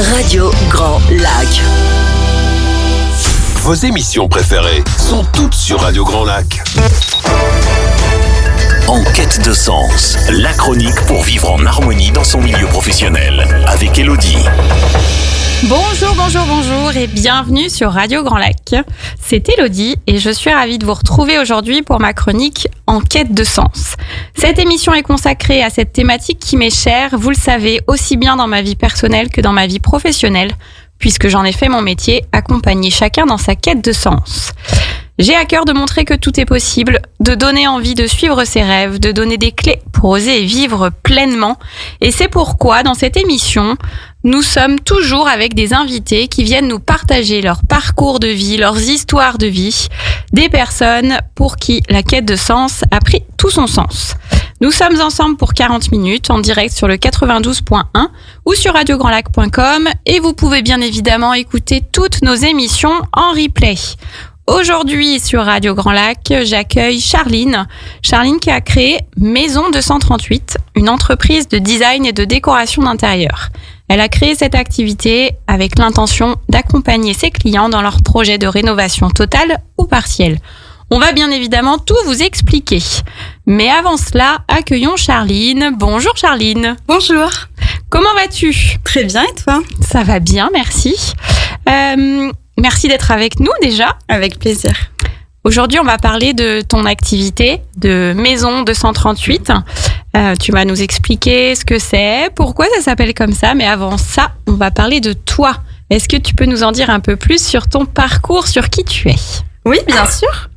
Radio Grand Lac. Vos émissions préférées sont toutes sur Radio Grand Lac. En quête de sens, la chronique pour vivre en harmonie dans son milieu professionnel, avec Elodie. Bonjour et bienvenue sur Radio Grand Lac. C'est Elodie et je suis ravie de vous retrouver aujourd'hui pour ma chronique En quête de sens. Cette émission est consacrée à cette thématique qui m'est chère, vous le savez, aussi bien dans ma vie personnelle que dans ma vie professionnelle, puisque j'en ai fait mon métier, accompagner chacun dans sa quête de sens. J'ai à cœur de montrer que tout est possible, de donner envie de suivre ses rêves, de donner des clés pour oser vivre pleinement. Et c'est pourquoi, dans cette émission, nous sommes toujours avec des invités qui viennent nous partager leur parcours de vie, leurs histoires de vie, des personnes pour qui la quête de sens a pris tout son sens. Nous sommes ensemble pour 40 minutes en direct sur le 92.1 ou sur radiograndlac.com et vous pouvez bien évidemment écouter toutes nos émissions en replay. Aujourd'hui, sur Radio Grand Lac, j'accueille Charline. Charline qui a créé Maison 238, une entreprise de design et de décoration d'intérieur. Elle a créé cette activité avec l'intention d'accompagner ses clients dans leurs projets de rénovation totale ou partielle. On va bien évidemment tout vous expliquer. Mais avant cela, accueillons Charline. Bonjour Charline. Bonjour. Comment vas-tu ? Très bien, et toi ? Ça va bien, merci. Merci d'être avec nous déjà. Avec plaisir. Aujourd'hui, on va parler de ton activité de Maison 238. Tu vas nous expliquer ce que c'est, pourquoi ça s'appelle comme ça. Mais avant ça, on va parler de toi. Est-ce que tu peux nous en dire un peu plus sur ton parcours, sur qui tu es ? Oui, bien sûr.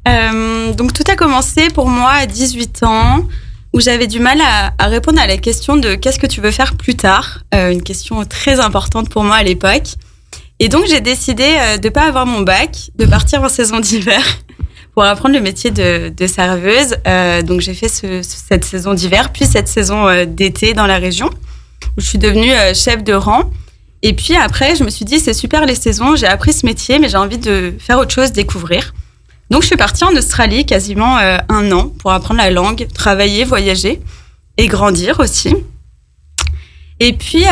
Donc, tout a commencé pour moi à 18 ans, où j'avais du mal à répondre à la question de qu'est-ce que tu veux faire plus tard. Une question très importante pour moi à l'époque. Et donc, j'ai décidé de pas avoir mon bac, de partir en saison d'hiver pour apprendre le métier de serveuse. Donc, j'ai fait cette saison d'hiver, puis cette saison d'été dans la région, où je suis devenue chef de rang. Et puis après, je me suis dit, c'est super les saisons, j'ai appris ce métier, mais j'ai envie de faire autre chose, découvrir. Donc, je suis partie en Australie quasiment 1 an pour apprendre la langue, travailler, voyager et grandir aussi. Et puis,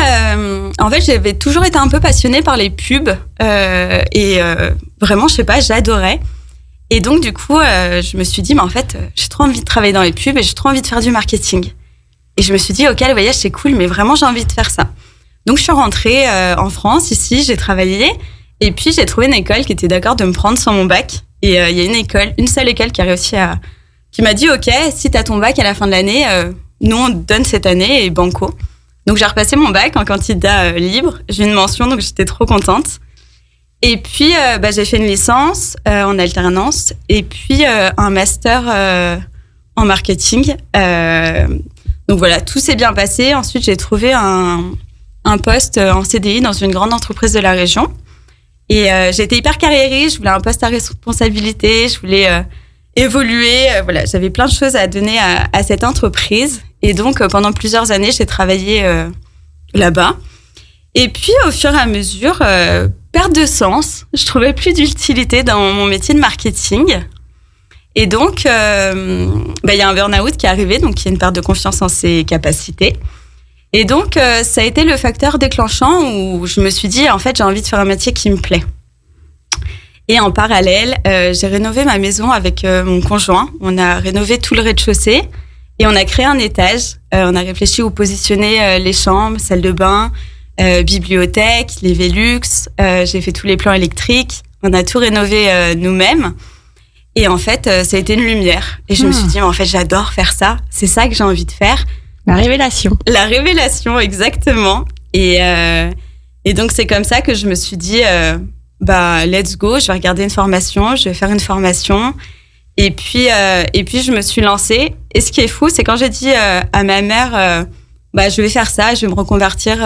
en fait, j'avais toujours été un peu passionnée par les pubs et vraiment, je sais pas, j'adorais. Et donc, du coup, je me suis dit, mais en fait, j'ai trop envie de travailler dans les pubs et j'ai trop envie de faire du marketing. Et je me suis dit, ok, le voyage, c'est cool, mais vraiment, j'ai envie de faire ça. Donc, je suis rentrée en France, ici, j'ai travaillé. Et puis, j'ai trouvé une école qui était d'accord de me prendre sans mon bac. Et il y a une seule école qui a réussi qui m'a dit, ok, si t'as ton bac à la fin de l'année, nous, on te donne cette année et banco. Donc, j'ai repassé mon bac en candidat libre. J'ai une mention, donc j'étais trop contente. Et puis, j'ai fait une licence en alternance et puis un master en marketing. Donc, voilà, tout s'est bien passé. Ensuite, j'ai trouvé un poste en CDI dans une grande entreprise de la région. Et j'étais hyper carriériste. Je voulais un poste à responsabilité. Je voulais évoluer. Voilà, j'avais plein de choses à donner à cette entreprise. Et donc, pendant plusieurs années, j'ai travaillé là-bas. Et puis, au fur et à mesure, perte de sens. Je trouvais plus d'utilité dans mon métier de marketing. Et donc, y a un burn-out qui est arrivé, donc il y a une perte de confiance en ses capacités. Et donc, ça a été le facteur déclenchant où je me suis dit, en fait, j'ai envie de faire un métier qui me plaît. Et en parallèle, j'ai rénové ma maison avec mon conjoint. On a rénové tout le rez-de-chaussée. Et on a créé un étage. On a réfléchi où positionner les chambres, salle de bain, bibliothèque, les Velux. J'ai fait tous les plans électriques. On a tout rénové nous-mêmes. Et en fait, ça a été une lumière. Et je me suis dit, mais en fait, j'adore faire ça. C'est ça que j'ai envie de faire. La révélation. La révélation, exactement. Et donc, c'est comme ça que je me suis dit, let's go. Je vais regarder une formation. Je vais faire une formation. Et puis, je me suis lancée. Et ce qui est fou, c'est quand j'ai dit à ma mère, je vais faire ça, je vais me reconvertir.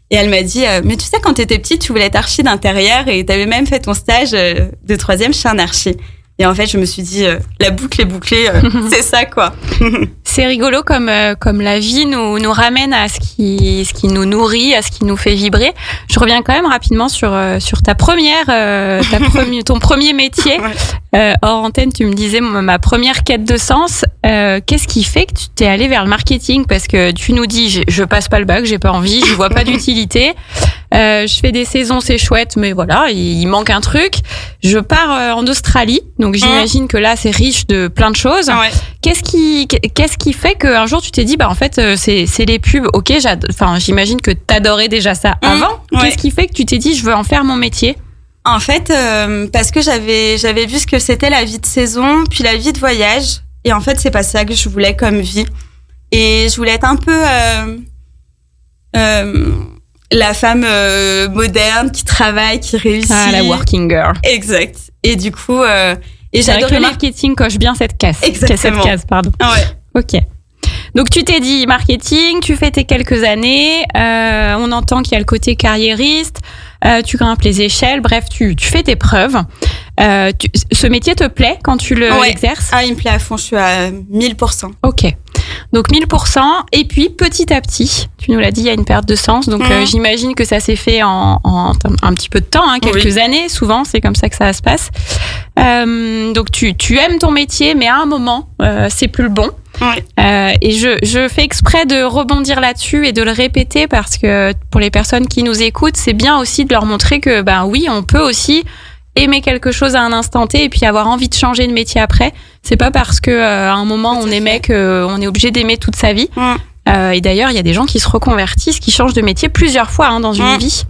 Et elle m'a dit, mais tu sais, quand t'étais petite, tu voulais être archi d'intérieur et t'avais même fait ton stage de 3e chez un archi. Et en fait, je me suis dit, la boucle est bouclée, c'est ça, quoi. C'est rigolo comme la vie nous ramène à ce qui nous nourrit, à ce qui nous fait vibrer. Je reviens quand même rapidement sur ton premier métier. Hors antenne, tu me disais ma première quête de sens. Qu'est-ce qui fait que tu t'es allé vers le marketing ? Parce que tu nous dis, je passe pas le bac, j'ai pas envie, je vois pas d'utilité. Je fais des saisons, c'est chouette, mais voilà, il manque un truc. Je pars en Australie, donc j'imagine que là, c'est riche de plein de choses. Ouais. Qu'est-ce qui fait qu'un jour tu t'es dit, en fait, c'est les pubs. Ok, j'imagine que t'adorais déjà ça avant. Ouais. Qu'est-ce qui fait que tu t'es dit, je veux en faire mon métier? En fait, parce que j'avais vu ce que c'était la vie de saison, puis la vie de voyage. Et en fait, c'est pas ça que je voulais comme vie. Et je voulais être un peu la femme moderne qui travaille, qui réussit. Ah, la working girl. Exact. Et du coup, c'est vrai que le marketing coche bien cette case. Exactement. Cette case, pardon. Ouais. Ok. Donc tu t'es dit marketing, tu fais tes quelques années, on entend qu'il y a le côté carriériste, tu grimpes les échelles, bref, tu fais tes preuves. Ce métier te plaît quand tu l'exerces? Ah, il me plaît à fond, je suis à 1000%. Ok. Donc 1000%, et puis petit à petit, tu nous l'as dit, il y a une perte de sens, donc j'imagine que ça s'est fait en un petit peu de temps, quelques années, souvent, c'est comme ça que ça se passe. Donc tu aimes ton métier, mais à un moment, c'est plus le bon. Ouais. Et je fais exprès de rebondir là-dessus et de le répéter parce que pour les personnes qui nous écoutent, c'est bien aussi de leur montrer que oui, on peut aussi aimer quelque chose à un instant T et puis avoir envie de changer de métier après. C'est pas parce que à un moment on aimait qu'on est obligé d'aimer toute sa vie. Et d'ailleurs, il y a des gens qui se reconvertissent, qui changent de métier plusieurs fois dans une vie.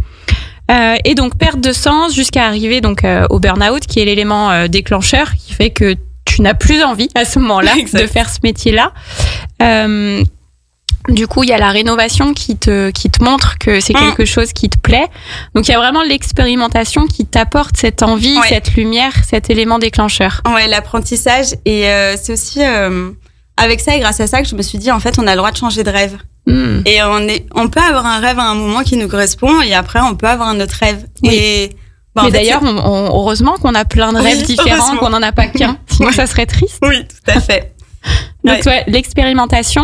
Et donc perte de sens jusqu'à arriver donc au burn-out, qui est l'élément déclencheur qui fait que tu n'as plus envie à ce moment-là de faire ce métier-là. Du coup, il y a la rénovation qui te montre que c'est quelque chose qui te plaît. Donc, il y a vraiment l'expérimentation qui t'apporte cette envie, cette lumière, cet élément déclencheur. Ouais, l'apprentissage. Et c'est aussi avec ça et grâce à ça que je me suis dit, en fait, on a le droit de changer de rêve. Et on peut avoir un rêve à un moment qui nous correspond et après, on peut avoir un autre rêve. Oui. Et mais d'ailleurs, heureusement qu'on a plein de rêves différents, qu'on n'en a pas qu'un. Sinon, ça serait triste. Oui, tout à fait. Donc, l'expérimentation.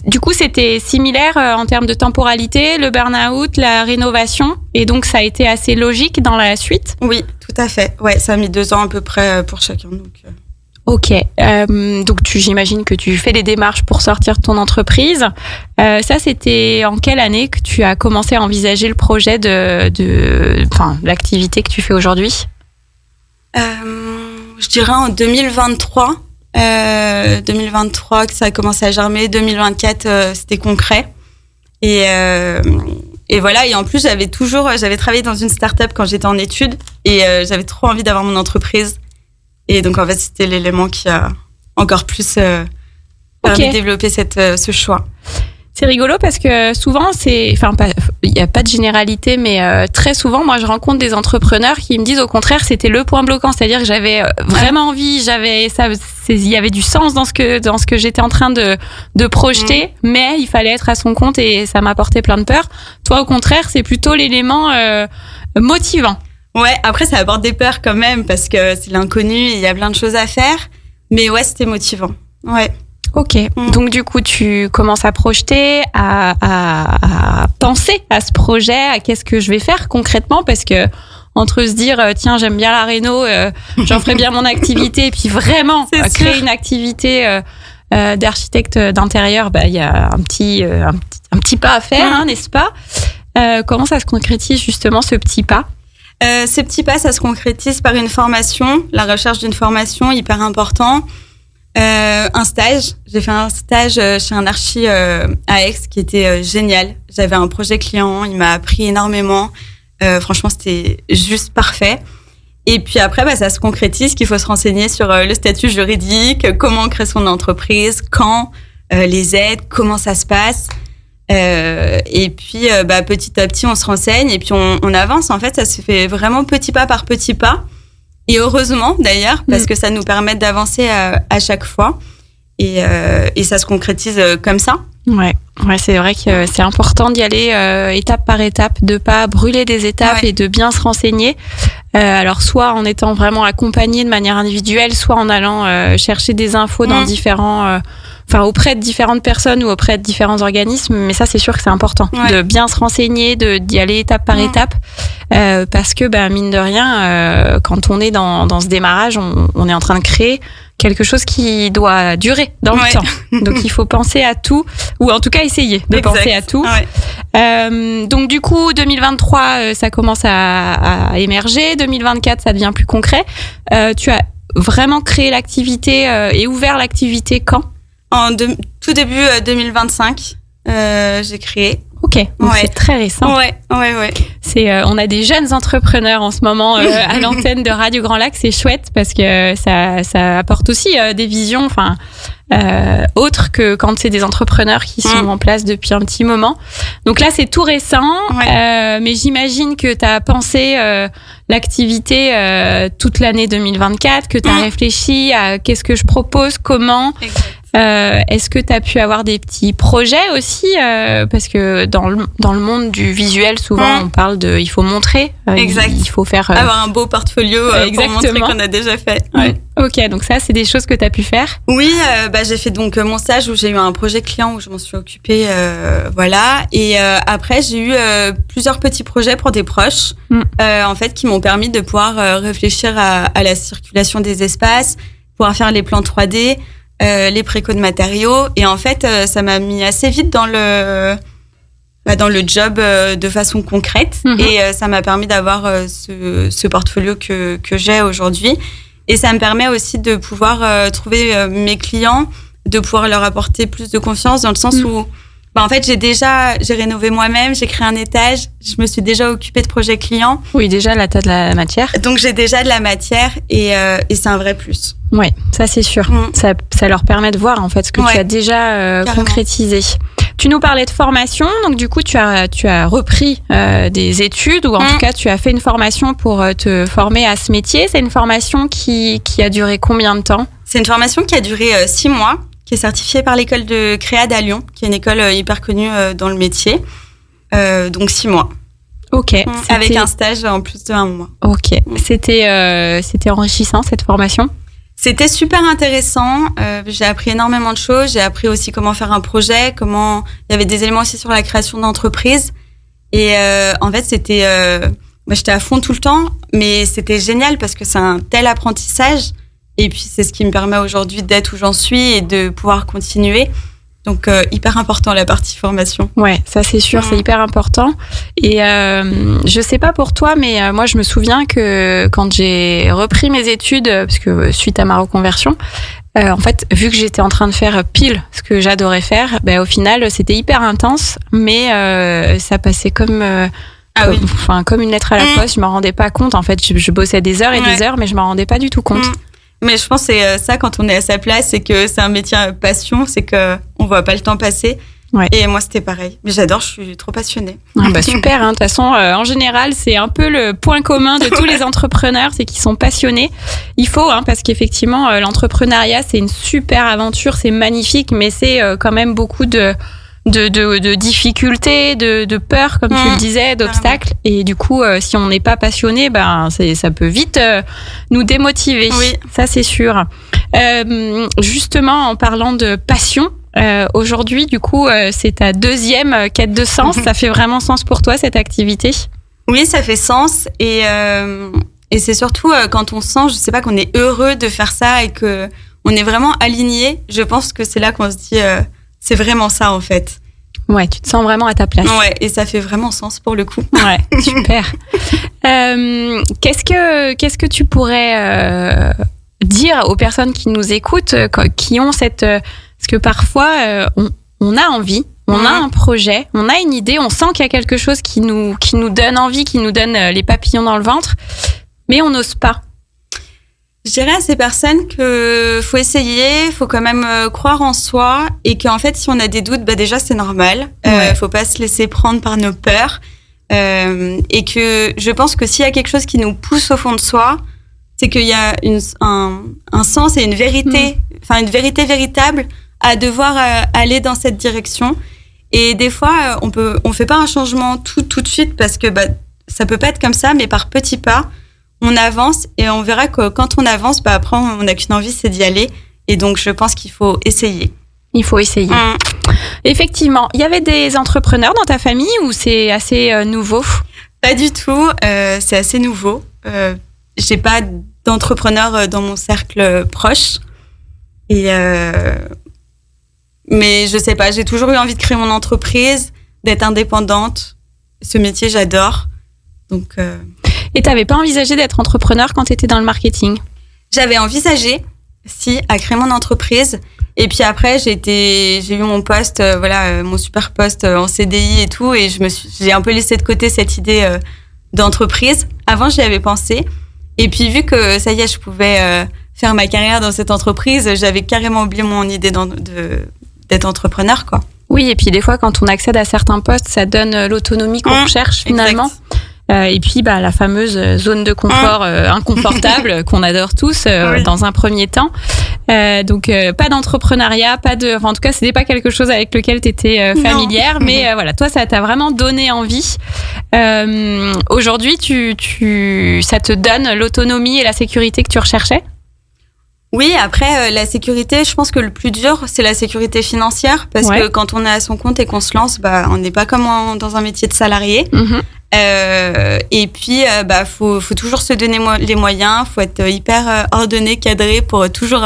Du coup, c'était similaire en termes de temporalité, le burn-out, la rénovation. Et donc, ça a été assez logique dans la suite. Oui, tout à fait. Ouais, ça a mis 2 ans à peu près pour chacun. Ok. Donc, j'imagine que tu fais des démarches pour sortir de ton entreprise. Ça, c'était en quelle année que tu as commencé à envisager le projet de l'activité que tu fais aujourd'hui? Je dirais en 2023. 2023 que ça a commencé à germer. 2024, c'était concret. Et voilà. Et en plus, j'avais travaillé dans une start-up quand j'étais en études et j'avais trop envie d'avoir mon entreprise. Et donc, en fait, c'était l'élément qui a encore plus permis de développer ce choix. C'est rigolo parce que souvent, il n'y a pas de généralité, mais très souvent, moi, je rencontre des entrepreneurs qui me disent au contraire, c'était le point bloquant. C'est-à-dire que j'avais vraiment envie, il y avait du sens dans ce que j'étais en train de projeter, mais il fallait être à son compte et ça m'apportait plein de peur. Toi, au contraire, c'est plutôt l'élément motivant. Ouais, après, ça apporte des peurs quand même parce que c'est l'inconnu et il y a plein de choses à faire. Mais ouais, c'était motivant. Ouais. Ok, donc du coup tu commences à projeter, à penser à ce projet, à qu'est-ce que je vais faire concrètement, parce que entre se dire tiens j'aime bien la réno, j'en ferai bien mon activité, et puis vraiment créer une activité d'architecte d'intérieur, il y a un petit pas à faire, n'est-ce pas? Comment ça se concrétise justement ce petit pas? Ce petit pas, ça se concrétise par une formation, la recherche d'une formation hyper important. Un stage. J'ai fait un stage chez un archi à Aix qui était génial. J'avais un projet client, il m'a appris énormément. Franchement, c'était juste parfait. Et puis après, ça se concrétise qu'il faut se renseigner sur le statut juridique, comment créer son entreprise, quand, les aides, comment ça se passe. Et puis, petit à petit, on se renseigne et puis on avance. En fait, ça se fait vraiment petit pas par petit pas. Et heureusement, d'ailleurs, parce que ça nous permet d'avancer à chaque fois. Et ça se concrétise comme ça. Ouais, c'est vrai que c'est important d'y aller étape par étape, de pas brûler des étapes et de bien se renseigner. Alors, soit en étant vraiment accompagné de manière individuelle, soit en allant chercher des infos dans auprès de différentes personnes ou auprès de différents organismes. Mais ça, c'est sûr que c'est important de bien se renseigner, d'y aller étape par étape. parce que mine de rien, quand on est dans ce démarrage, on est en train de créer quelque chose qui doit durer dans le temps. Donc il faut penser à tout, ou en tout cas essayer de penser à tout. Donc du coup 2023 ça commence à émerger, 2024 ça devient plus concret. Tu as vraiment créé l'activité et ouvert l'activité quand ? Tout début 2025 j'ai créé. Ok, donc c'est très récent. Ouais. On a des jeunes entrepreneurs en ce moment à l'antenne de Radio Grand Lac, c'est chouette parce que ça apporte aussi des visions, autres que quand c'est des entrepreneurs qui sont en place depuis un petit moment. Donc là, c'est tout récent, mais j'imagine que tu as pensé l'activité toute l'année 2024, que tu as réfléchi à qu'est-ce que je propose, comment. Est-ce que tu as pu avoir des petits projets aussi parce que dans le monde du visuel, souvent on parle de il faut montrer, il faut faire avoir un beau portfolio pour montrer qu'on a déjà fait. Ok, donc ça c'est des choses que tu as pu faire. Oui, j'ai fait donc mon stage où j'ai eu un projet client où je m'en suis occupée, voilà. Et après j'ai eu plusieurs petits projets pour des proches, en fait, qui m'ont permis de pouvoir réfléchir à la circulation des espaces, pouvoir faire les plans 3D. Les précos de matériaux, et en fait ça m'a mis assez vite dans le job de façon concrète, et ça m'a permis d'avoir ce portfolio que j'ai aujourd'hui, et ça me permet aussi de pouvoir trouver mes clients, de pouvoir leur apporter plus de confiance dans le sens où en fait j'ai rénové moi-même, j'ai créé un étage, je me suis déjà occupée de projets clients. Oui, déjà là t'as de la matière. Donc j'ai déjà de la matière, et c'est un vrai plus. Oui, ça c'est sûr. Ça leur permet de voir en fait ce que tu as déjà concrétisé. Tu nous parlais de formation, donc du coup tu as repris des études, ou en tout cas tu as fait une formation pour te former à ce métier. C'est une formation qui a duré combien de temps ? C'est une formation qui a duré 6 mois, qui est certifiée par l'école de Créade à Lyon, qui est une école hyper connue dans le métier. Donc 6 mois. Ok. Avec un stage en plus de 1 mois. Ok. C'était enrichissant cette formation ? C'était super intéressant. J'ai appris énormément de choses. J'ai appris aussi comment faire un projet, il y avait des éléments aussi sur la création d'entreprise. Et en fait, j'étais à fond tout le temps, mais c'était génial parce que c'est un tel apprentissage. Et puis, c'est ce qui me permet aujourd'hui d'être où j'en suis et de pouvoir continuer. Donc, hyper important la partie formation. Ouais, ça c'est sûr, c'est hyper important. Et je sais pas pour toi, mais moi je me souviens que quand j'ai repris mes études, parce que suite à ma reconversion, en fait, vu que j'étais en train de faire pile ce que j'adorais faire, au final c'était hyper intense, mais ça passait comme une lettre à la poste. Je me rendais pas compte. En fait, je bossais des heures et des heures, mais je m'en rendais pas du tout compte. Mais je pense que c'est ça, quand on est à sa place, c'est que c'est un métier passion, c'est qu'on voit pas le temps passer. Et moi, c'était pareil. Mais j'adore, je suis trop passionnée. Super, de toute façon, en général, c'est un peu le point commun de tous les entrepreneurs, c'est qu'ils sont passionnés. Il faut, parce qu'effectivement, l'entrepreneuriat, c'est une super aventure, c'est magnifique, mais c'est quand même beaucoup de difficultés, de peur, comme tu le disais, d'obstacles. Et du coup, si on n'est pas passionné, ça peut vite nous démotiver. Oui. Ça, c'est sûr. Justement, en parlant de passion, aujourd'hui, du coup, c'est ta deuxième quête de sens. Ça fait vraiment sens pour toi, cette activité ? Oui, ça fait sens. Et c'est surtout quand on sent, je sais pas, qu'on est heureux de faire ça et que on est vraiment aligné. Je pense que c'est là qu'on se dit... c'est vraiment ça, en fait. Ouais, tu te sens vraiment à ta place. Ouais, et ça fait vraiment sens pour le coup. Ouais, super. Qu'est-ce que tu pourrais dire aux personnes qui nous écoutent, qui ont cette... Parce que parfois, on a envie, on a un projet, on a une idée, on sent qu'il y a quelque chose qui nous donne envie, qui nous donne les papillons dans le ventre, mais on n'ose pas. Je dirais à ces personnes qu'il faut essayer, il faut quand même croire en soi, et qu'en fait, si on a des doutes, déjà, c'est normal. Faut pas se laisser prendre par nos peurs. Et que je pense que s'il y a quelque chose qui nous pousse au fond de soi, c'est qu'il y a un sens et une vérité, une vérité véritable à devoir aller dans cette direction. Et des fois, on fait pas un changement tout de suite parce que ça peut pas être comme ça, mais par petits pas, on avance, et on verra que quand on avance, après, on n'a qu'une envie, c'est d'y aller. Et donc, je pense qu'il faut essayer. Il faut essayer. Effectivement. Il y avait des entrepreneurs dans ta famille ou c'est assez nouveau ? Pas du tout. C'est assez nouveau. J'ai pas d'entrepreneur dans mon cercle proche. Mais je sais pas, j'ai toujours eu envie de créer mon entreprise, d'être indépendante. Ce métier, j'adore. Donc, Et t'avais pas envisagé d'être entrepreneur quand t'étais dans le marketing? J'avais envisagé, à créer mon entreprise. Et puis après, j'ai eu mon poste, mon super poste en CDI et tout. Et j'ai un peu laissé de côté cette idée d'entreprise. Avant, j'y avais pensé. Et puis, vu que ça y est, je pouvais faire ma carrière dans cette entreprise, j'avais carrément oublié mon idée d'être entrepreneur, quoi. Oui, et puis des fois, quand on accède à certains postes, ça donne l'autonomie qu'on recherche finalement. Et puis, la fameuse zone de confort inconfortable qu'on adore tous dans un premier temps. Donc, pas d'entrepreneuriat, en tout cas, c'était pas quelque chose avec lequel tu étais familière, mais voilà, toi, ça t'a vraiment donné envie. Aujourd'hui, ça te donne l'autonomie et la sécurité que tu recherchais? Oui, après, la sécurité, je pense que le plus dur, c'est la sécurité financière, parce que quand on est à son compte et qu'on se lance, on n'est pas comme dans un métier de salarié. Et puis, faut toujours se donner les moyens, faut être hyper ordonné, cadré pour toujours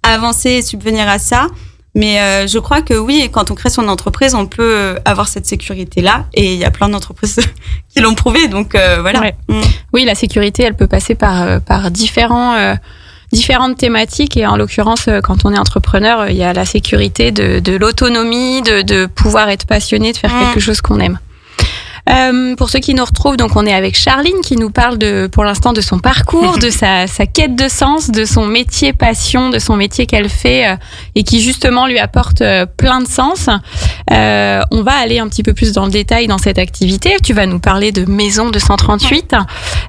avancer et subvenir à ça. Mais je crois que oui, quand on crée son entreprise, on peut avoir cette sécurité-là. Et il y a plein d'entreprises qui l'ont prouvé, donc voilà. Ouais. Oui, la sécurité, elle peut passer par différentes thématiques, et en l'occurrence, quand on est entrepreneur, il y a la sécurité de l'autonomie, de pouvoir être passionné, de faire quelque chose qu'on aime. Pour ceux qui nous retrouvent, donc on est avec Charline qui nous parle pour l'instant de son parcours, de sa quête de sens, de son métier passion, de son métier qu'elle fait et qui justement lui apporte plein de sens. On va aller un petit peu plus dans le détail dans cette activité. Tu vas nous parler de Maison 238.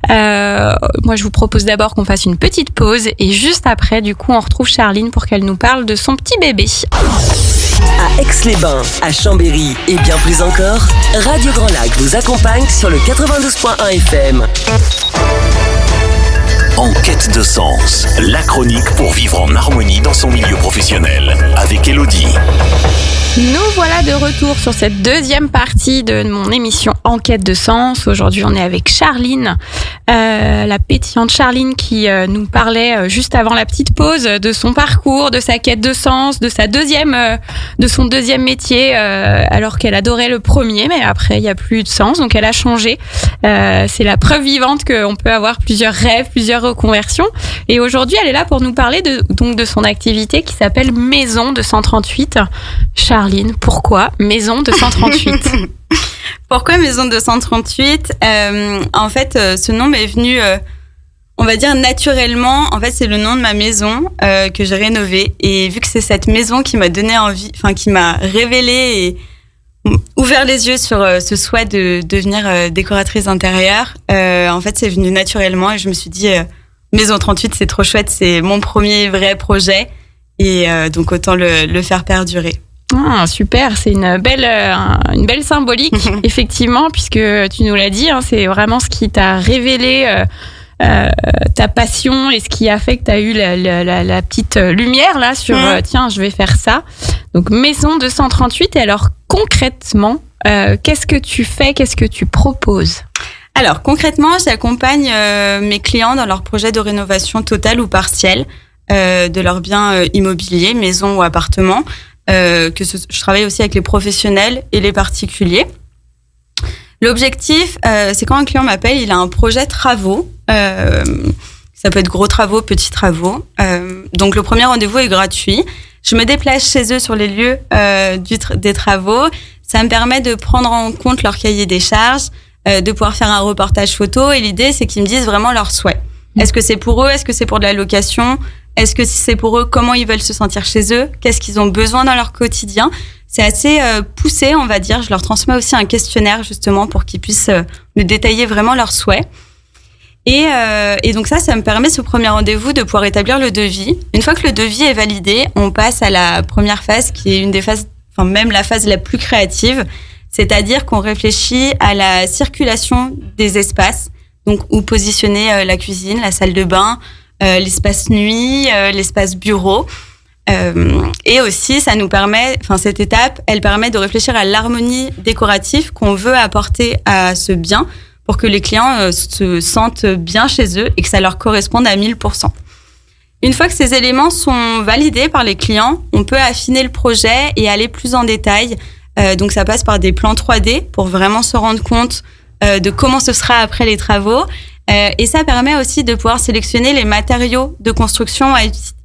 Moi, je vous propose d'abord qu'on fasse une petite pause et juste après, du coup, on retrouve Charline pour qu'elle nous parle de son petit bébé. À Aix-les-Bains, à Chambéry et bien plus encore, Radio Grand Lac vous accompagne sur le 92.1 FM. En quête de sens, la chronique pour vivre en harmonie dans son milieu professionnel, avec Elodie. Nous voilà de retour sur cette deuxième partie de mon émission En quête de sens. Aujourd'hui, on est avec Charline, la pétillante Charline qui nous parlait juste avant la petite pause de son parcours, de sa quête de sens, de son deuxième métier, alors qu'elle adorait le premier, mais après, il n'y a plus de sens, donc elle a changé. C'est la preuve vivante qu'on peut avoir plusieurs rêves, plusieurs reconversions. Et aujourd'hui, elle est là pour nous parler de son activité qui s'appelle Maison 238. Charline, pourquoi Maison 238? Pourquoi Maison 238? En fait, ce nom m'est venu, on va dire naturellement. En fait, c'est le nom de ma maison que j'ai rénovée. Et vu que c'est cette maison qui m'a donné envie, qui m'a révélé et ouvert les yeux sur ce souhait de devenir décoratrice intérieure, en fait, c'est venu naturellement. Et je me suis dit, Maison 38, c'est trop chouette. C'est mon premier vrai projet. Et donc, autant le faire perdurer. Ah, super, c'est une belle symbolique, effectivement, puisque tu nous l'as dit, c'est vraiment ce qui t'a révélé ta passion et ce qui a fait que tu as eu la petite lumière là sur tiens, je vais faire ça. Donc Maison 238, et alors concrètement, qu'est-ce que tu fais, qu'est-ce que tu proposes? Alors concrètement, j'accompagne mes clients dans leurs projets de rénovation totale ou partielle de leurs biens immobiliers, maisons ou appartements. Je travaille aussi avec les professionnels et les particuliers. L'objectif, c'est quand un client m'appelle, il a un projet travaux. Ça peut être gros travaux, petits travaux. Donc le premier rendez-vous est gratuit. Je me déplace chez eux sur les lieux des travaux. Ça me permet de prendre en compte leur cahier des charges, de pouvoir faire un reportage photo. Et l'idée, c'est qu'ils me disent vraiment leurs souhaits. Est-ce que c'est pour eux? Est-ce que c'est pour de la location? Est-ce que si c'est pour eux, comment ils veulent se sentir chez eux? Qu'est-ce qu'ils ont besoin dans leur quotidien? C'est assez poussé, on va dire. Je leur transmets aussi un questionnaire, justement, pour qu'ils puissent me détailler vraiment leurs souhaits. Et donc ça me permet, ce premier rendez-vous, de pouvoir établir le devis. Une fois que le devis est validé, on passe à la première phase, qui est une des phases, même la phase la plus créative. C'est-à-dire qu'on réfléchit à la circulation des espaces. Donc, où positionner la cuisine, la salle de bain, l'espace nuit, l'espace bureau. Et aussi, ça nous permet, cette étape, elle permet de réfléchir à l'harmonie décorative qu'on veut apporter à ce bien pour que les clients se sentent bien chez eux et que ça leur corresponde à 1000%. Une fois que ces éléments sont validés par les clients, on peut affiner le projet et aller plus en détail. Donc ça passe par des plans 3D pour vraiment se rendre compte de comment ce sera après les travaux. Et ça permet aussi de pouvoir sélectionner les matériaux de construction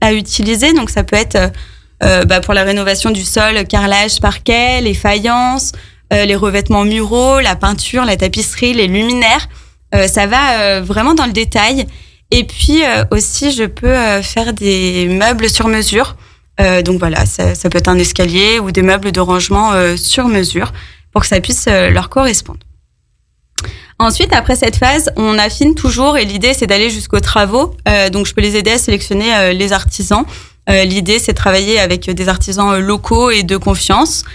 à utiliser. Donc ça peut être pour la rénovation du sol, carrelage, parquet, les faïences, les revêtements muraux, la peinture, la tapisserie, les luminaires. Ça va vraiment dans le détail. Et puis aussi, je peux faire des meubles sur mesure. Donc voilà, ça peut être un escalier ou des meubles de rangement sur mesure pour que ça puisse leur correspondre. Ensuite, après cette phase, on affine toujours et l'idée, c'est d'aller jusqu'aux travaux. Donc je peux les aider à sélectionner les artisans. L'idée, c'est de travailler avec des artisans locaux et de confiance.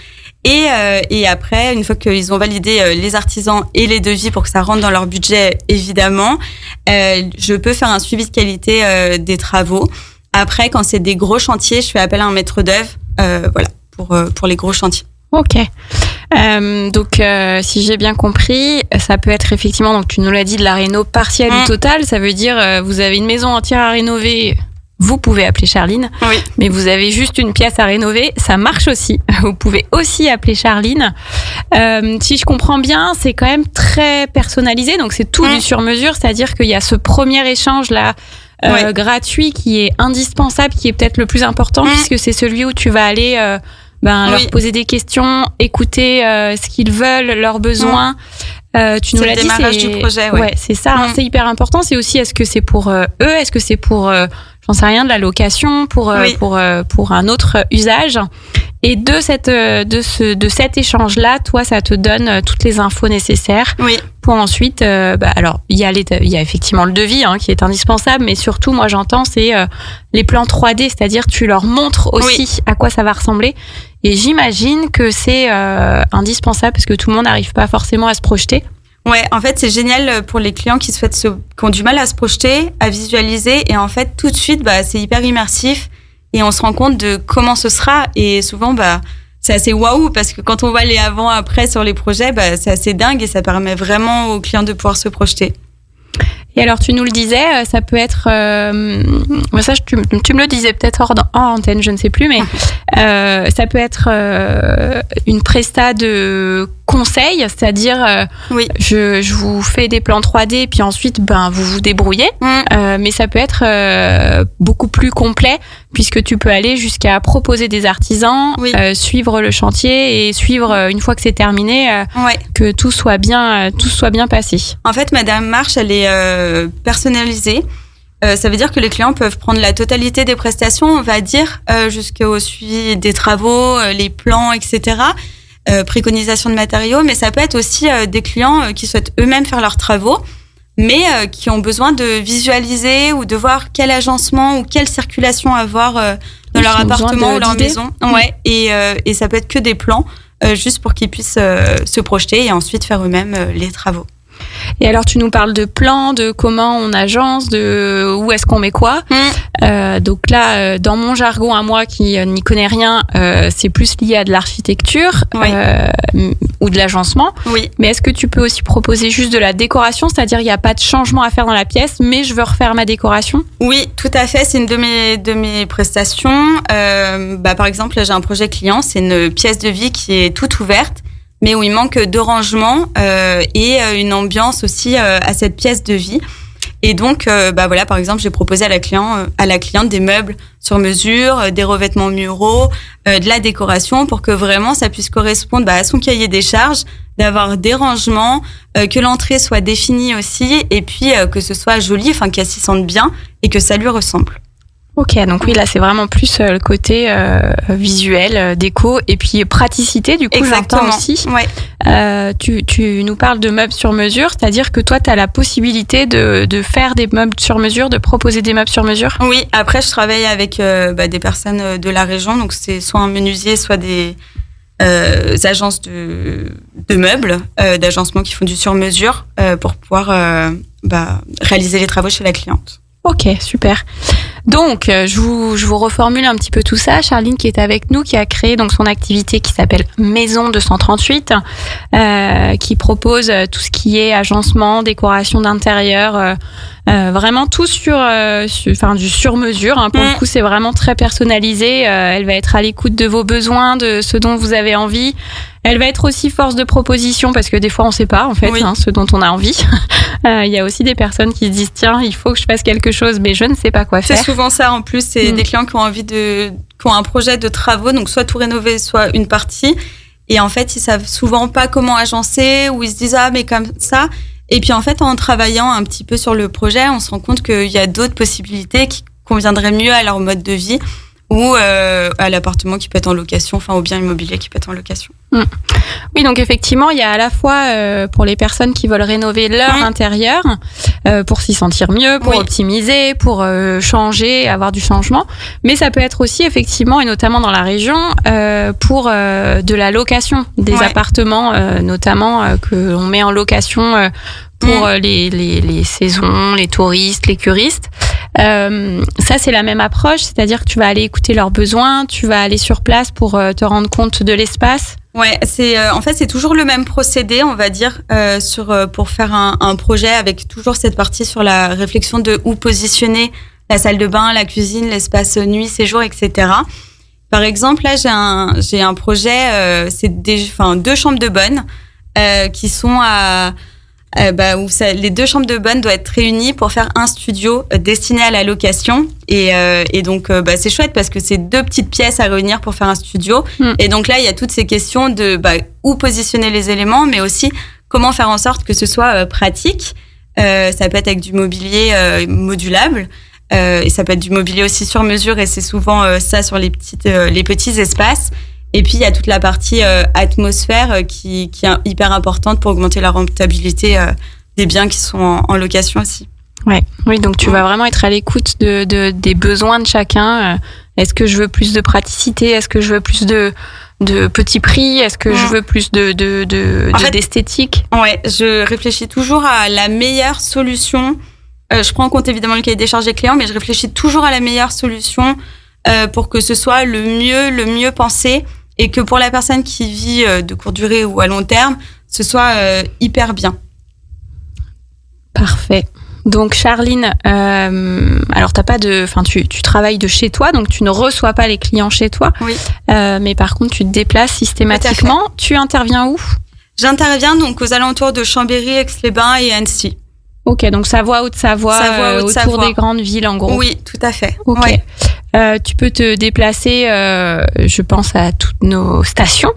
Et après, une fois qu'ils ont validé les artisans et les devis pour que ça rentre dans leur budget, évidemment, je peux faire un suivi de qualité des travaux. Après, quand c'est des gros chantiers, je fais appel à un maître d'œuvre, pour les gros chantiers. Ok. Donc, si j'ai bien compris, ça peut être effectivement, donc tu nous l'as dit, de la réno partielle ou totale. Ça veut dire, vous avez une maison entière à rénover. Vous pouvez appeler Charline, oui. Mais vous avez juste une pièce à rénover, ça marche aussi. Vous pouvez aussi appeler Charline. Si je comprends bien, c'est quand même très personnalisé, donc c'est tout du sur-mesure, c'est-à-dire qu'il y a ce premier échange-là gratuit qui est indispensable, qui est peut-être le plus important, puisque c'est celui où tu vas aller leur poser des questions, écouter ce qu'ils veulent, leurs besoins. Tu nous l'as dit, c'est le démarrage du projet. Ouais, c'est ça, hein, c'est hyper important. C'est aussi, est-ce que c'est pour eux, est-ce que c'est pour j'en sais rien, de la location, pour un autre usage. Et de cet échange-là, toi, ça te donne toutes les infos nécessaires pour ensuite. Alors, il y a effectivement le devis qui est indispensable, mais surtout, moi, j'entends, c'est les plans 3D, c'est-à-dire tu leur montres aussi à quoi ça va ressembler. Et j'imagine que c'est indispensable parce que tout le monde n'arrive pas forcément à se projeter. Ouais, en fait, c'est génial pour les clients qui ont du mal à se projeter, à visualiser. Et en fait, tout de suite, c'est hyper immersif. Et on se rend compte de comment ce sera. Et souvent, c'est assez waouh parce que quand on voit les avant-après sur les projets, c'est assez dingue et ça permet vraiment aux clients de pouvoir se projeter. Et alors, tu nous le disais, ça peut être... ça, tu me le disais peut-être hors antenne, je ne sais plus, mais ça peut être une presta de conseil, c'est-à-dire je vous fais des plans 3D, puis ensuite, vous vous débrouillez. Mais ça peut être beaucoup plus complet, puisque tu peux aller jusqu'à proposer des artisans, suivre le chantier et suivre, une fois que c'est terminé, que tout soit bien passé. En fait, ma démarche, elle est personnalisée. Ça veut dire que les clients peuvent prendre la totalité des prestations, on va dire, jusqu'au suivi des travaux, les plans, etc. Préconisation de matériaux, mais ça peut être aussi des clients qui souhaitent eux-mêmes faire leurs travaux, mais qui ont besoin de visualiser ou de voir quel agencement ou quelle circulation avoir dans leur appartement ou leur maison. Et ça peut être que des plans, juste pour qu'ils puissent se projeter et ensuite faire eux-mêmes les travaux. Et alors, tu nous parles de plans, de comment on agence, de où est-ce qu'on met quoi. Donc là, dans mon jargon à moi qui n'y connais rien, c'est plus lié à de l'architecture ou de l'agencement. Mais est-ce que tu peux aussi proposer juste de la décoration, c'est-à-dire il n'y a pas de changement à faire dans la pièce, mais je veux refaire ma décoration? Oui, tout à fait. C'est une de mes prestations. Par exemple, là, j'ai un projet client, c'est une pièce de vie qui est toute ouverte, mais où il manque de rangement et une ambiance aussi à cette pièce de vie. Et donc, par exemple, j'ai proposé à la cliente des meubles sur mesure, des revêtements muraux, de la décoration pour que vraiment ça puisse correspondre à son cahier des charges, d'avoir des rangements, que l'entrée soit définie aussi et puis que ce soit joli, qu'elle s'y sente bien et que ça lui ressemble. Ok, donc oui, là c'est vraiment plus le côté visuel, déco et puis praticité, du coup. Exactement. J'entends aussi. Tu nous parles de meubles sur mesure, c'est-à-dire que toi tu as la possibilité de faire des meubles sur mesure, de proposer des meubles sur mesure? Oui, après je travaille avec des personnes de la région, donc c'est soit un menuisier, soit des agences de meubles, d'agencement qui font du sur mesure pour pouvoir réaliser les travaux chez la cliente. Ok, super. Donc, je vous reformule un petit peu tout ça. Charline qui est avec nous, qui a créé donc son activité qui s'appelle Maison 238, qui propose tout ce qui est agencement, décoration d'intérieur, vraiment tout du sur-mesure. Hein. Pour le coup, c'est vraiment très personnalisé. Elle va être à l'écoute de vos besoins, de ce dont vous avez envie. Elle va être aussi force de proposition parce que des fois on sait pas en fait ce dont on a envie. Il y a aussi des personnes qui se disent tiens, il faut que je fasse quelque chose mais je ne sais pas quoi faire. C'est souvent ça en plus, c'est des clients qui ont un projet de travaux, donc soit tout rénover, soit une partie, et en fait ils savent souvent pas comment agencer, ou ils se disent mais comme ça, et puis en fait en travaillant un petit peu sur le projet, on se rend compte qu'il y a d'autres possibilités qui conviendraient mieux à leur mode de vie, ou à l'appartement qui peut être en location, enfin au bien immobilier qui peut être en location. Oui, donc effectivement, il y a à la fois pour les personnes qui veulent rénover leur intérieur, pour s'y sentir mieux, pour optimiser, pour changer, avoir du changement, mais ça peut être aussi effectivement, et notamment dans la région, pour de la location des appartements, notamment que on met en location pour les saisons, les touristes, les curistes. Ça, c'est la même approche, c'est-à-dire que tu vas aller écouter leurs besoins, tu vas aller sur place pour te rendre compte de l'espace. Ouais, en fait c'est toujours le même procédé, on va dire, pour faire un projet, avec toujours cette partie sur la réflexion de où positionner la salle de bain, la cuisine, l'espace nuit, séjour, etc. Par exemple, là j'ai un projet, c'est 2 chambres de bonne qui sont où les 2 chambres de bonne doivent être réunies pour faire un studio destiné à la location, et donc c'est chouette parce que c'est 2 petites pièces à réunir pour faire un studio, et donc là il y a toutes ces questions de où positionner les éléments, mais aussi comment faire en sorte que ce soit pratique. Ça peut être avec du mobilier modulable, et ça peut être du mobilier aussi sur mesure, et c'est souvent ça sur les petits espaces. Et puis, il y a toute la partie atmosphère qui est hyper importante pour augmenter la rentabilité des biens qui sont en location aussi. Oui, donc tu vas vraiment être à l'écoute des besoins de chacun. Est-ce que je veux plus de praticité? Est-ce que je veux plus de petits prix? Est-ce que je veux plus d'esthétique? Ouais, je réfléchis toujours à la meilleure solution. Je prends en compte évidemment le cahier des charges des clients, mais je réfléchis toujours à la meilleure solution pour que ce soit le mieux pensé, et que pour la personne qui vit de courte durée ou à long terme, ce soit hyper bien. Parfait. Donc Charline, alors tu travailles de chez toi, donc tu ne reçois pas les clients chez toi. Oui. Mais par contre tu te déplaces systématiquement. Tu interviens où? J'interviens donc aux alentours de Chambéry, Aix-les-Bains et Annecy. Ok, donc Savoie, Haute-Savoie, autour des grandes villes en gros. Oui, tout à fait. Ok. Ouais. Tu peux te déplacer, je pense à toutes nos stations.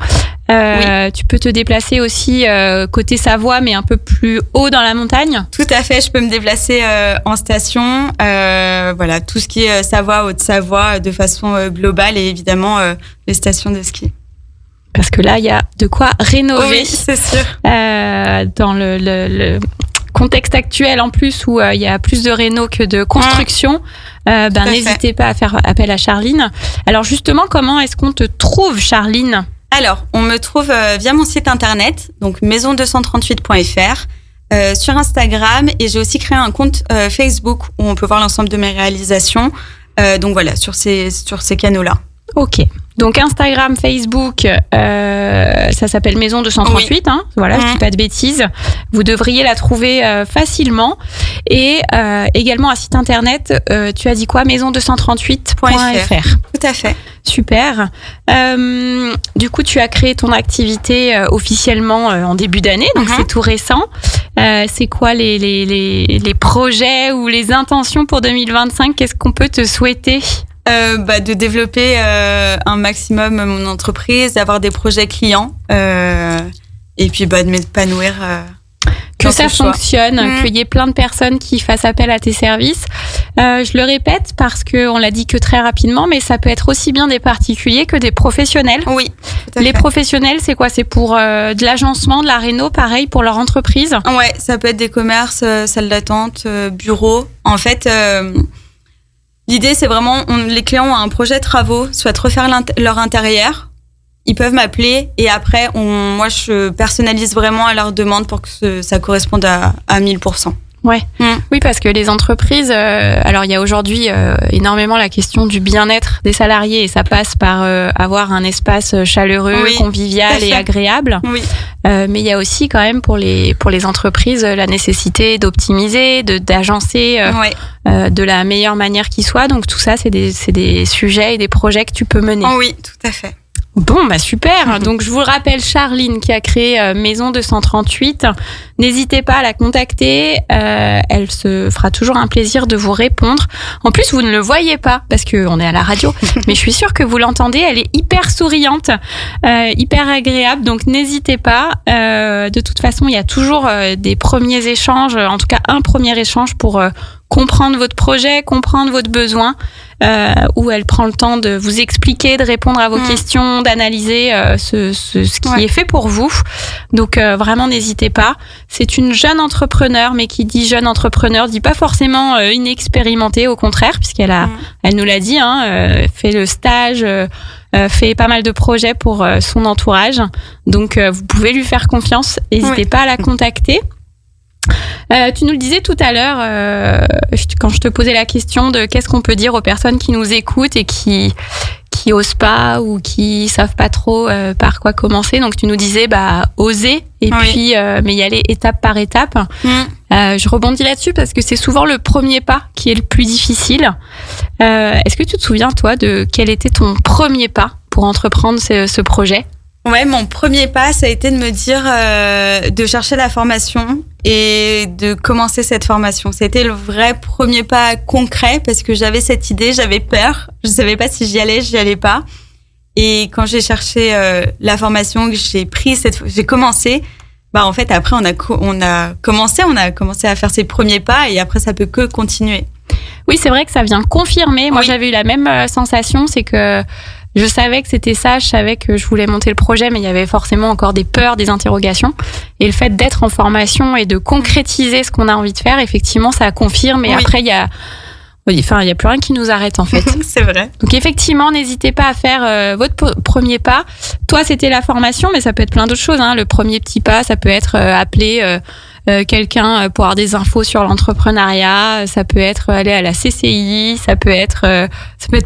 Tu peux te déplacer aussi côté Savoie, mais un peu plus haut dans la montagne. Tout à fait, je peux me déplacer en station. Voilà, tout ce qui est Savoie, Haute-Savoie, de façon globale, et évidemment les stations de ski. Parce que là, il y a de quoi rénover. Oui, c'est sûr. Dans le contexte actuel en plus où il y a plus de réno que de construction, n'hésitez pas à faire appel à Charline. Alors justement, comment est-ce qu'on te trouve, Charline? Alors, on me trouve via mon site internet, donc maison238.fr, sur Instagram, et j'ai aussi créé un compte Facebook où on peut voir l'ensemble de mes réalisations. Donc voilà, sur ces canaux-là. Ok. Donc Instagram, Facebook, ça s'appelle Maison 238. Hein, voilà, je dis pas de bêtises. Vous devriez la trouver facilement. Et également un site internet. Tu as dit quoi? Maison238.fr. Tout à fait. Super. Du coup, tu as créé ton activité officiellement en début d'année, donc c'est tout récent. C'est quoi les projets ou les intentions pour 2025? Qu'est-ce qu'on peut te souhaiter? De développer un maximum mon entreprise, d'avoir des projets clients, et puis de m'épanouir. Que ça fonctionne, qu'il y ait plein de personnes qui fassent appel à tes services. Je le répète parce qu'on l'a dit que très rapidement, mais ça peut être aussi bien des particuliers que des professionnels. Oui. Les professionnels, c'est quoi? C'est pour de l'agencement, de la réno, pareil pour leur entreprise? Ouais, ça peut être des commerces, salles d'attente, bureaux. En fait, l'idée, c'est vraiment, les clients ont un projet de travaux, souhaitent refaire leur intérieur. Ils peuvent m'appeler, et après, moi, je personnalise vraiment à leur demande pour que ça corresponde à 1000%. Ouais. Oui, parce que les entreprises, alors il y a aujourd'hui énormément la question du bien-être des salariés et ça passe par avoir un espace chaleureux, convivial et agréable. Oui. Mais il y a aussi quand même pour les entreprises la nécessité d'optimiser, d'agencer de la meilleure manière qui soit. Donc tout ça, c'est des sujets et des projets que tu peux mener. Oh oui, tout à fait. Bon, bah super. Donc, je vous le rappelle, Charline qui a créé Maison 238. N'hésitez pas à la contacter. Elle se fera toujours un plaisir de vous répondre. En plus, vous ne le voyez pas parce que on est à la radio, mais je suis sûre que vous l'entendez. Elle est hyper souriante, hyper agréable. Donc, n'hésitez pas. De toute façon, il y a toujours des premiers échanges, en tout cas un premier échange pour comprendre votre projet, comprendre votre besoin, où elle prend le temps de vous expliquer, de répondre à vos questions, d'analyser ce qui est fait pour vous. Donc vraiment, n'hésitez pas. C'est une jeune entrepreneur, mais qui dit jeune entrepreneur, dit pas forcément inexpérimentée, au contraire, puisqu'elle elle nous l'a dit, fait le stage, fait pas mal de projets pour son entourage. Donc vous pouvez lui faire confiance. N'hésitez pas à la contacter. Tu nous le disais tout à l'heure quand je te posais la question de qu'est-ce qu'on peut dire aux personnes qui nous écoutent et qui osent pas ou qui savent pas trop par quoi commencer. Donc tu nous disais oser et puis mais y aller étape par étape. Je rebondis là-dessus parce que c'est souvent le premier pas qui est le plus difficile. Est-ce que tu te souviens toi de quel était ton premier pas pour entreprendre ce projet ? Ouais, mon premier pas, ça a été de me dire de chercher la formation et de commencer cette formation. C'était le vrai premier pas concret parce que j'avais cette idée, j'avais peur, je savais pas si j'y allais pas. Et quand j'ai cherché la formation, que j'ai commencé, en fait après on a commencé à faire ses premiers pas et après ça peut que continuer. Oui, c'est vrai que ça vient confirmer. Moi, j'avais eu la même sensation, c'est que je savais que c'était ça, je savais que je voulais monter le projet, mais il y avait forcément encore des peurs, des interrogations. Et le fait d'être en formation et de concrétiser ce qu'on a envie de faire, effectivement, ça confirme. Et après, il y a plus rien qui nous arrête, en fait. C'est vrai. Donc, effectivement, n'hésitez pas à faire votre premier pas. Toi, c'était la formation, mais ça peut être plein d'autres choses. Le premier petit pas, ça peut être appeler quelqu'un pour avoir des infos sur l'entrepreneuriat, ça peut être aller à la CCI, ça peut être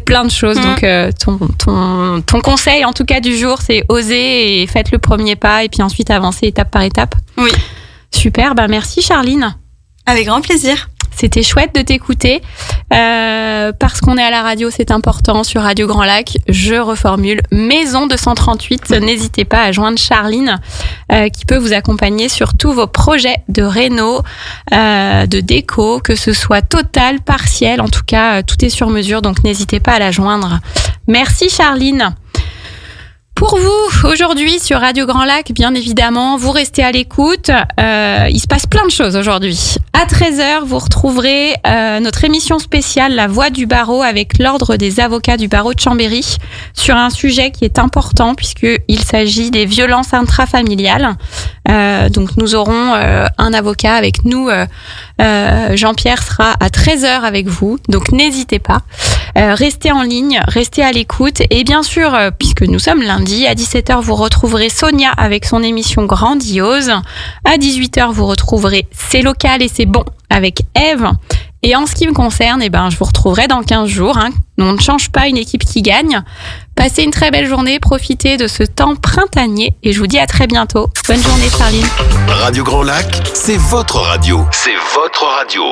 plein de choses. Donc ton conseil en tout cas du jour, c'est oser et faites le premier pas et puis ensuite avancer étape par étape. Oui. Super, merci Charline. Avec grand plaisir. C'était chouette de t'écouter. Parce qu'on est à la radio, c'est important. Sur Radio Grand Lac, je reformule, Maison 238. N'hésitez pas à joindre Charline, qui peut vous accompagner sur tous vos projets de réno, de déco, que ce soit total, partiel. En tout cas, tout est sur mesure, donc n'hésitez pas à la joindre. Merci Charline. Pour vous, aujourd'hui sur Radio Grand Lac, bien évidemment, vous restez à l'écoute. Il se passe plein de choses aujourd'hui. À 13h, vous retrouverez notre émission spéciale La Voix du barreau avec l'Ordre des avocats du barreau de Chambéry sur un sujet qui est important puisqu'il s'agit des violences intrafamiliales. Donc nous aurons un avocat avec nous. Jean-Pierre sera à 13h avec vous. Donc n'hésitez pas. Restez en ligne, restez à l'écoute. Et bien sûr, puisque nous sommes lundi, à 17h, vous retrouverez Sonia avec son émission Grandiose. À 18h, vous retrouverez C'est local et c'est bon avec Eve. Et en ce qui me concerne, je vous retrouverai dans 15 jours. On ne change pas une équipe qui gagne. Passez une très belle journée, profitez de ce temps printanier et je vous dis à très bientôt. Bonne journée Charline. Radio Grand Lac, c'est votre radio. C'est votre radio.